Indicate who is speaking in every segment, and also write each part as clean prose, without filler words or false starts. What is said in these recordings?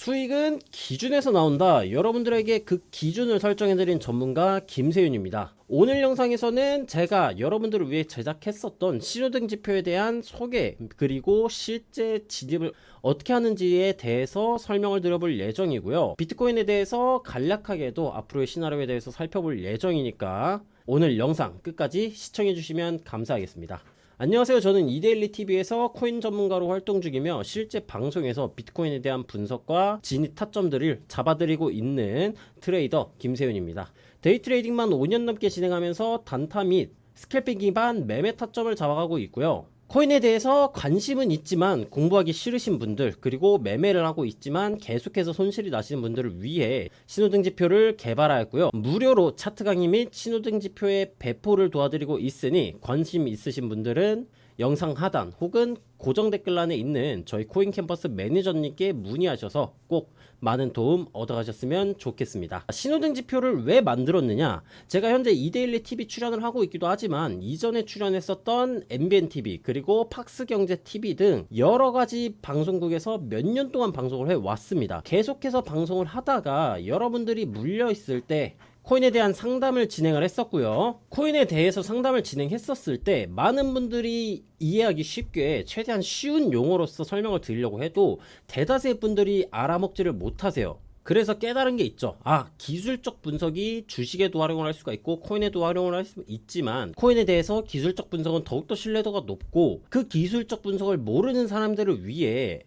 Speaker 1: 수익은 기준에서 나온다. 여러분들에게 그 기준을 설정해드린 전문가 김세윤입니다. 오늘 영상에서는 제가 여러분들을 위해 제작했었던 신호등 지표에 대한 소개, 그리고 실제 진입을 어떻게 하는지에 대해서 설명을 드려볼 예정이고요. 비트코인에 대해서 간략하게도 앞으로의 시나리오에 대해서 살펴볼 예정이니까 오늘 영상 끝까지 시청해 주시면 감사하겠습니다. 안녕하세요. 저는 이데일리TV에서 코인 전문가로 활동 중이며 실제 방송에서 비트코인에 대한 분석과 진입 타점들을 잡아드리고 있는 트레이더 김세윤입니다. 데이 트레이딩만 5년 넘게 진행하면서 단타 및 스캘핑 기반 매매 타점을 잡아가고 있고요. 코인에 대해서 관심은 있지만 공부하기 싫으신 분들, 그리고 매매를 하고 있지만 계속해서 손실이 나시는 분들을 위해 신호등 지표를 개발하였고요. 무료로 차트 강의 및 신호등 지표의 배포를 도와드리고 있으니 관심 있으신 분들은 영상 하단 혹은 고정 댓글란에 있는 저희 코인 캠퍼스 매니저님께 문의하셔서 꼭 많은 도움 얻어가셨으면 좋겠습니다. 신호등 지표를 왜 만들었느냐? 제가 현재 이데일리TV 출연을 하고 있기도 하지만 이전에 출연했었던 MBNTV 그리고 팍스경제TV 등 여러가지 방송국에서 몇 년 동안 방송을 해왔습니다. 계속해서 방송을 하다가 여러분들이 물려있을 때 코인에 대한 상담을 진행을 했었고요. 코인에 대해서 상담을 진행했었을 때 많은 분들이 이해하기 쉽게 최대한 쉬운 용어로서 설명을 드리려고 해도 대다수의 분들이 알아먹지를 못하세요. 그래서 깨달은 게 있죠. 기술적 분석이 주식에도 활용을 할 수가 있고 코인에도 활용을 할 수 있지만 코인에 대해서 기술적 분석은 더욱더 신뢰도가 높고 그 기술적 분석을 모르는 사람들을 위해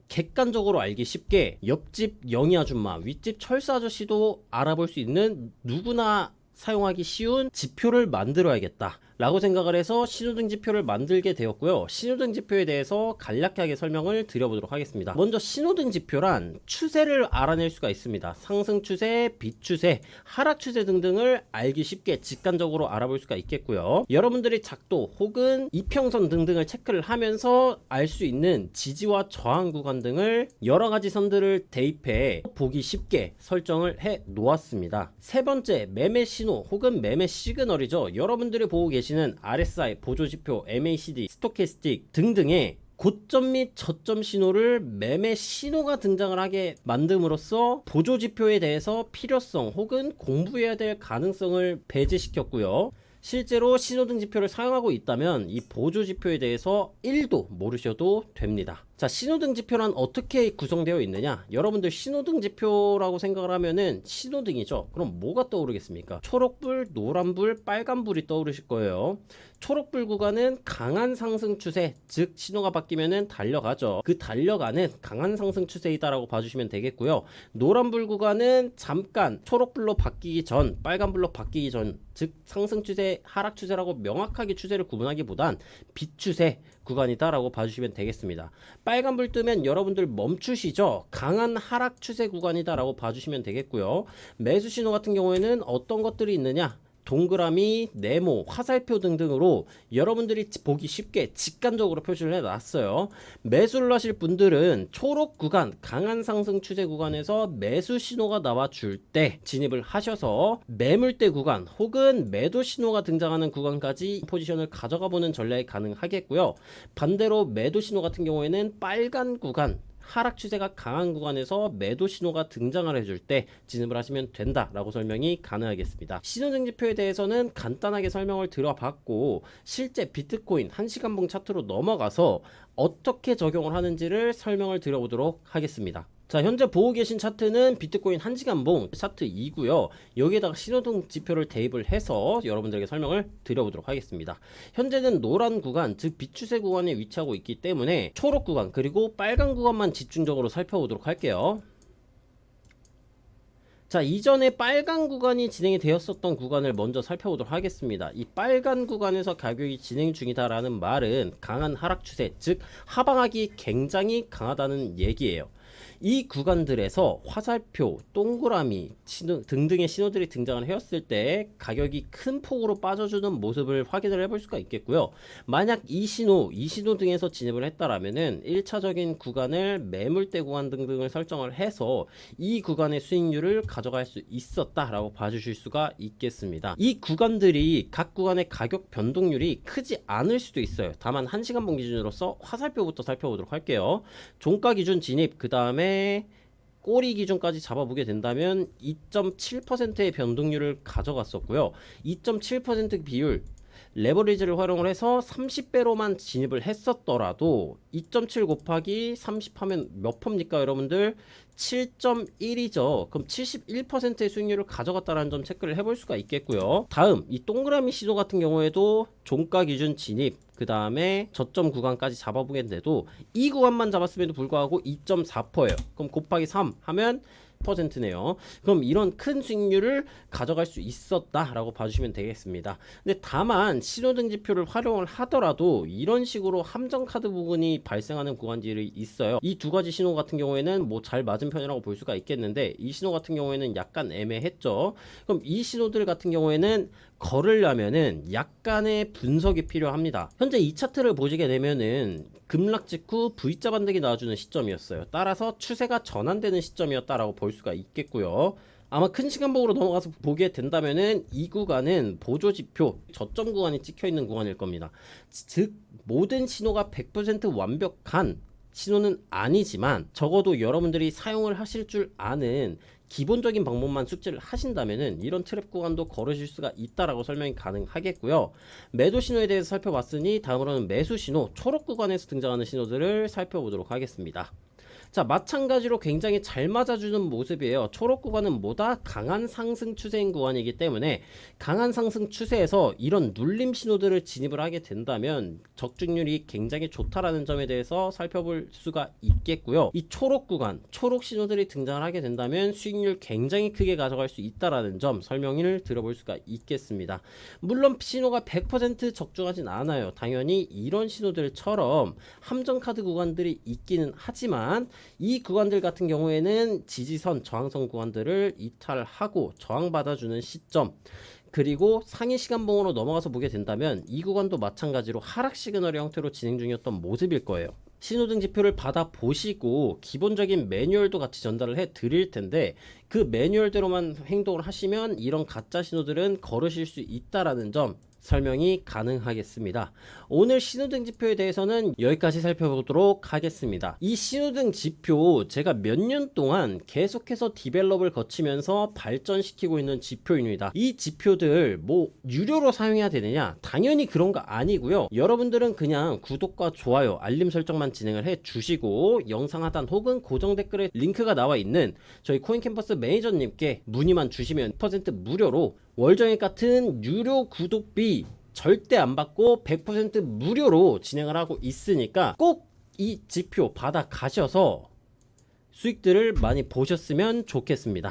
Speaker 1: 객관적으로 알기 쉽게 옆집 영희 아줌마, 윗집 철수 아저씨도 알아볼 수 있는 누구나 사용하기 쉬운 지표를 만들어야겠다 라고 생각을 해서 신호등 지표를 만들게 되었고요. 신호등 지표에 대해서 간략하게 설명을 드려보도록 하겠습니다. 먼저 신호등 지표란 추세를 알아낼 수가 있습니다. 상승 추세, 비추세, 하락 추세 등등을 알기 쉽게 직관적으로 알아볼 수가 있겠고요. 여러분들이 작도 혹은 이평선 등등을 체크를 하면서 알 수 있는 지지와 저항 구간 등을 여러가지 선들을 대입해 보기 쉽게 설정을 해 놓았습니다. 세 번째, 매매 신호 혹은 매매 시그널이죠. 여러분들이 보고 계신 RSI, 보조지표, MACD, 스토캐스틱 등등의 고점 및 저점 신호를 매매 신호가 등장을 하게 만듦으로써 보조지표에 대해서 필요성 혹은 공부해야 될 가능성을 배제시켰고요. 실제로 신호등 지표를 사용하고 있다면 이 보조지표에 대해서 1도 모르셔도 됩니다. 자, 신호등 지표란 어떻게 구성되어 있느냐? 여러분들 신호등 지표라고 생각을 하면은 신호등이죠. 그럼 뭐가 떠오르겠습니까? 초록불, 노란불, 빨간불이 떠오르실 거예요. 초록불 구간은 강한 상승 추세, 즉 신호가 바뀌면은 달려가죠. 그 달려가는 강한 상승 추세이다라고 봐주시면 되겠고요. 노란불 구간은 잠깐 초록불로 바뀌기 전, 빨간불로 바뀌기 전, 즉 상승 추세, 하락 추세라고 명확하게 추세를 구분하기보단 비추세 구간이다라고 봐주시면 되겠습니다. 빨간불 뜨면 여러분들 멈추시죠. 강한 하락 추세 구간이다라고 봐주시면 되겠고요. 매수 신호 같은 경우에는 어떤 것들이 있느냐? 동그라미, 네모, 화살표 등등으로 여러분들이 보기 쉽게 직관적으로 표시를 해놨어요. 매수를 하실 분들은 초록 구간, 강한 상승 추세 구간에서 매수 신호가 나와줄 때 진입을 하셔서 매물대 구간 혹은 매도 신호가 등장하는 구간까지 포지션을 가져가 보는 전략이 가능하겠고요. 반대로 매도 신호 같은 경우에는 빨간 구간, 하락 추세가 강한 구간에서 매도 신호가 등장을 해줄 때 진입을 하시면 된다라고 설명이 가능하겠습니다. 신호등 지표에 대해서는 간단하게 설명을 들어봤고 실제 비트코인 1시간봉 차트로 넘어가서 어떻게 적용을 하는지를 설명을 드려보도록 하겠습니다. 자, 현재 보고 계신 차트는 비트코인 1시간봉 차트 2고요. 여기에다가 신호등 지표를 대입을 해서 여러분들에게 설명을 드려보도록 하겠습니다. 현재는 노란 구간, 즉 비추세 구간에 위치하고 있기 때문에 초록 구간 그리고 빨간 구간만 집중적으로 살펴보도록 할게요. 자, 이전에 빨간 구간이 진행이 되었었던 구간을 먼저 살펴보도록 하겠습니다. 이 빨간 구간에서 가격이 진행 중이다라는 말은 강한 하락 추세, 즉 하방하기 굉장히 강하다는 얘기예요. 이 구간들에서 화살표, 동그라미 등등의 신호들이 등장을 하였을 때 가격이 큰 폭으로 빠져주는 모습을 확인을 해볼 수가 있겠고요. 만약 이 신호 등에서 진입을 했다라면은 1차적인 구간을 매물대 구간 등등을 설정을 해서 이 구간의 수익률을 가져갈 수 있었다라고 봐주실 수가 있겠습니다. 이 구간들이 각 구간의 가격 변동률이 크지 않을 수도 있어요. 다만 1시간봉 기준으로서 화살표부터 살펴보도록 할게요. 종가 기준 진입, 그 다음에 꼬리 기준까지 잡아보게 된다면 2.7%의 변동률을 가져갔었고요. 2.7% 비율 레버리지를 활용을 해서 30배로만 진입을 했었더라도 2.7 곱하기 30 하면 몇 퍼입니까 여러분들? 7.1이죠. 그럼 71%의 수익률을 가져갔다는 점 체크를 해볼 수가 있겠고요. 다음 이 동그라미 시도 같은 경우에도 종가 기준 진입 그 다음에 저점 구간까지 잡아보겠는데도 이 구간만 잡았음에도 불구하고 2.4%예요. 그럼 곱하기 3 하면 %네요. 그럼 이런 큰 수익률을 가져갈 수 있었다라고 봐주시면 되겠습니다. 근데 다만 신호등지표를 활용을 하더라도 이런 식으로 함정카드 부분이 발생하는 구간들이 있어요. 이 두 가지 신호 같은 경우에는 뭐 잘 맞은 편이라고 볼 수가 있겠는데 이 신호 같은 경우에는 약간 애매했죠. 그럼 이 신호들 같은 경우에는 걸으려면은 약간의 분석이 필요합니다. 현재 이 차트를 보시게 되면은 급락 직후 V자 반등이 나와주는 시점이었어요. 따라서 추세가 전환되는 시점이었다라고 볼 수가 있겠고요. 아마 큰 시간봉으로 넘어가서 보게 된다면은 이 구간은 보조지표 저점 구간이 찍혀 있는 구간일 겁니다. 즉 모든 신호가 100% 완벽한 신호는 아니지만 적어도 여러분들이 사용을 하실 줄 아는 기본적인 방법만 숙지를 하신다면은 이런 트랩 구간도 걸으실 수가 있다라고 설명이 가능하겠고요. 매도 신호에 대해서 살펴봤으니 다음으로는 매수 신호, 초록 구간에서 등장하는 신호들을 살펴보도록 하겠습니다. 자, 마찬가지로 굉장히 잘 맞아주는 모습이에요. 초록 구간은 뭐다? 강한 상승 추세인 구간이기 때문에 강한 상승 추세에서 이런 눌림 신호들을 진입을 하게 된다면 적중률이 굉장히 좋다라는 점에 대해서 살펴볼 수가 있겠고요. 이 초록 구간, 초록 신호들이 등장을 하게 된다면 수익률 굉장히 크게 가져갈 수 있다라는 점 설명을 들어볼 수가 있겠습니다. 물론 신호가 100% 적중하진 않아요. 당연히 이런 신호들처럼 함정카드 구간들이 있기는 하지만 이 구간들 같은 경우에는 지지선, 저항선 구간들을 이탈하고 저항받아주는 시점 그리고 상위 시간봉으로 넘어가서 보게 된다면 이 구간도 마찬가지로 하락 시그널의 형태로 진행 중이었던 모습일 거예요. 신호등 지표를 받아 보시고 기본적인 매뉴얼도 같이 전달을 해 드릴 텐데 그 매뉴얼대로만 행동을 하시면 이런 가짜 신호들은 걸으실 수 있다라는 점 설명이 가능하겠습니다. 오늘 신호등 지표에 대해서는 여기까지 살펴보도록 하겠습니다. 이 신호등 지표 제가 몇 년 동안 계속해서 디벨롭을 거치면서 발전시키고 있는 지표입니다. 이 지표들 뭐 유료로 사용해야 되느냐? 당연히 그런 거 아니고요. 여러분들은 그냥 구독과 좋아요, 알림 설정만 진행을 해 주시고 영상 하단 혹은 고정 댓글에 링크가 나와 있는 저희 코인캠퍼스 매니저님께 문의만 주시면 100% 무료로 월정액 같은 유료 구독비 절대 안 받고 100% 무료로 진행을 하고 있으니까 꼭 이 지표 받아 가셔서 수익들을 많이 보셨으면 좋겠습니다.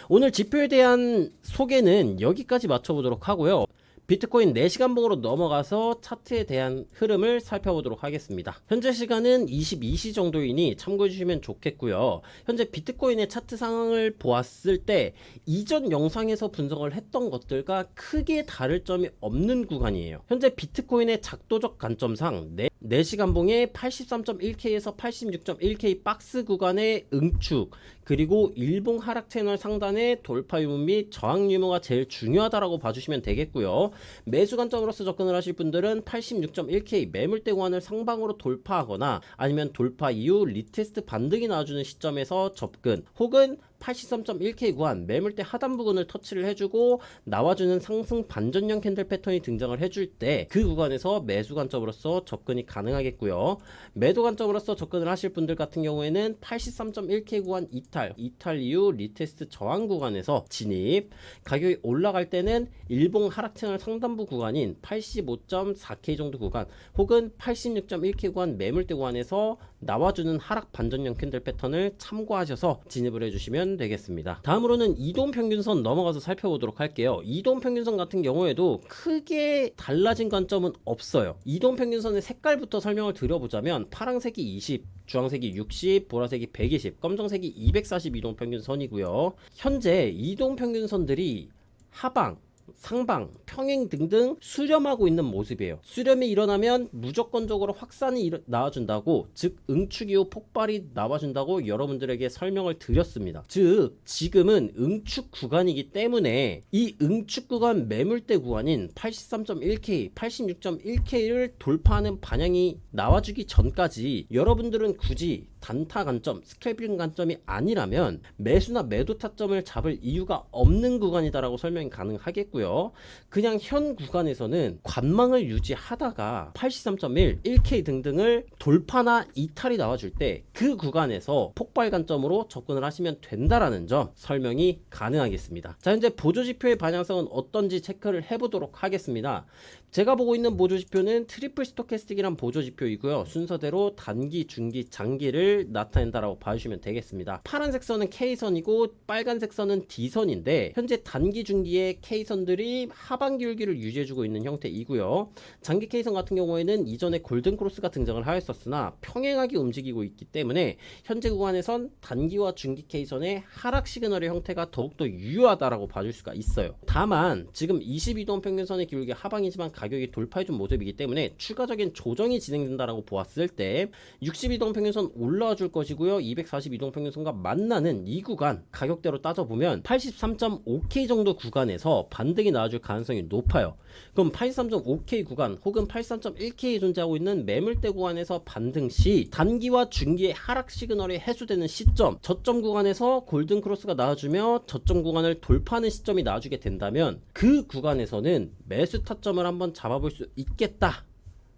Speaker 1: 오늘 지표에 대한 소개는 여기까지 마쳐보도록 하고요. 비트코인 4시간봉으로 넘어가서 차트에 대한 흐름을 살펴보도록 하겠습니다. 현재 시간은 22시 정도이니 참고해 주시면 좋겠고요. 현재 비트코인의 차트 상황을 보았을 때 이전 영상에서 분석을 했던 것들과 크게 다를 점이 없는 구간이에요. 현재 비트코인의 작도적 관점상 4시간봉의 83.1K에서 86.1K 박스 구간의 응축 그리고 일봉 하락 채널 상단의 돌파 유무 및 저항 유무가 제일 중요하다라고 봐주시면 되겠고요. 매수 관점으로서 접근을 하실 분들은 86.1K 매물대 구간을 상방으로 돌파하거나 아니면 돌파 이후 리테스트 반등이 나와주는 시점에서 접근 혹은 83.1K 구간 매물대 하단 부분을 터치를 해주고 나와주는 상승 반전형 캔들 패턴이 등장을 해줄 때 그 구간에서 매수 관점으로서 접근이 가능하겠고요. 매도 관점으로서 접근을 하실 분들 같은 경우에는 83.1K 구간 이탈 이후 리테스트 저항 구간에서 진입 가격이 올라갈 때는 일봉 하락 채널 상단부 구간인 85.4K 정도 구간 혹은 86.1K 구간 매물대 구간에서 나와주는 하락 반전형 캔들 패턴을 참고하셔서 진입을 해주시면 되겠습니다. 다음으로는 이동평균선 넘어가서 살펴보도록 할게요. 이동평균선 같은 경우에도 크게 달라진 관점은 없어요. 이동평균선의 색깔부터 설명을 드려보자면 파란색이 20, 주황색이 60, 보라색이 120, 검정색이 240 이동평균선이고요. 현재 이동평균선들이 하방, 상방, 평행 등등 수렴하고 있는 모습이에요. 수렴이 일어나면 무조건적으로 확산이 나와준다고 즉 응축 이후 폭발이 나와준다고 여러분들에게 설명을 드렸습니다. 즉 지금은 응축 구간이기 때문에 이 응축 구간 매물대 구간인 83.1K, 86.1K를 돌파하는 반향이 나와주기 전까지 여러분들은 굳이 단타 관점, 스크래핑 관점이 아니라면 매수나 매도 타점을 잡을 이유가 없는 구간이다라고 설명이 가능하겠고요. 그냥 현 구간에서는 관망을 유지하다가 83.1, 1K 등등을 돌파나 이탈이 나와줄 때 그 구간에서 폭발 관점으로 접근을 하시면 된다라는 점 설명이 가능하겠습니다. 자, 현재 보조지표의 방향성은 어떤지 체크를 해보도록 하겠습니다. 제가 보고 있는 보조지표는 트리플 스토캐스틱이란 보조지표이고요. 순서대로 단기, 중기, 장기를 나타낸다라고 봐주시면 되겠습니다. 파란색 선은 K선이고 빨간색 선은 D선인데 현재 단기, 중기의 K선들이 하반기 율기를 유지해주고 있는 형태이고요. 장기 K선 같은 경우에는 이전에 골든크로스가 등장을 하였었으나 평행하게 움직이고 있기 때문에 현재 구간에선 단기와 중기 K선의 하락 시그널의 형태가 더욱더 유효하다라고 봐줄 수가 있어요. 다만 지금 22동 평균선의 기울기 하방이지만 가격이 돌파해준 모습이기 때문에 추가적인 조정이 진행된다라고 보았을 때 62동 평균선 올라와 줄 것이고요. 242동 평균선과 만나는 이 구간 가격대로 따져보면 83.5K 정도 구간에서 반등이 나와줄 가능성이 높아요. 그럼 83.5K 구간 혹은 83.1K에 존재하고 있는 매물대 구간에서 반등 시 단기와 중기의 하락 시그널이 해소되는 시점, 저점 구간에서 골든크로스가 나와주며 저점 구간을 돌파하는 시점이 나와주게 된다면 그 구간에서는 매수 타점을 한번 잡아볼 수 있겠다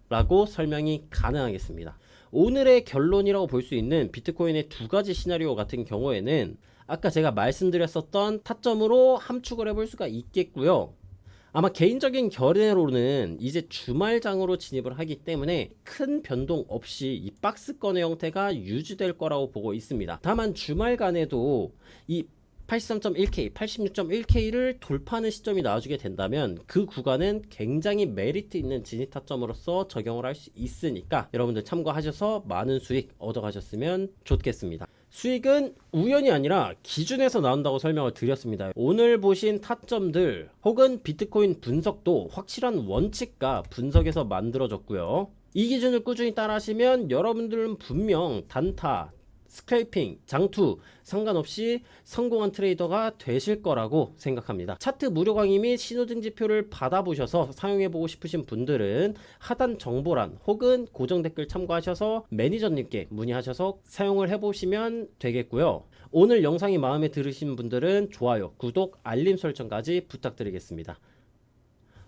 Speaker 1: 라고 설명이 가능하겠습니다. 오늘의 결론이라고 볼 수 있는 비트코인의 두 가지 시나리오 같은 경우에는 아까 제가 말씀드렸었던 타점으로 함축을 해볼 수가 있겠고요. 아마 개인적인 견해로는 이제 주말장으로 진입을 하기 때문에 큰 변동 없이 이 박스권의 형태가 유지될 거라고 보고 있습니다. 다만 주말간에도 이 83.1K, 86.1K를 돌파하는 시점이 나와주게 된다면 그 구간은 굉장히 메리트 있는 진입 타점으로서 적용을 할 수 있으니까 여러분들 참고하셔서 많은 수익 얻어가셨으면 좋겠습니다. 수익은 우연이 아니라 기준에서 나온다고 설명을 드렸습니다. 오늘 보신 타점들 혹은 비트코인 분석도 확실한 원칙과 분석에서 만들어졌고요. 이 기준을 꾸준히 따라하시면 여러분들은 분명 단타, 스크래핑, 장투 상관없이 성공한 트레이더가 되실 거라고 생각합니다. 차트 무료 강의 및 신호등지표를 받아보셔서 사용해보고 싶으신 분들은 하단 정보란 혹은 고정 댓글 참고하셔서 매니저님께 문의하셔서 사용을 해보시면 되겠고요. 오늘 영상이 마음에 들으신 분들은 좋아요, 구독, 알림 설정까지 부탁드리겠습니다.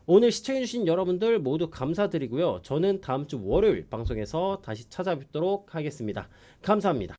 Speaker 1: 오늘 시청해주신 여러분들 모두 감사드리고요. 저는 다음주 월요일 방송에서 다시 찾아뵙도록 하겠습니다. 감사합니다.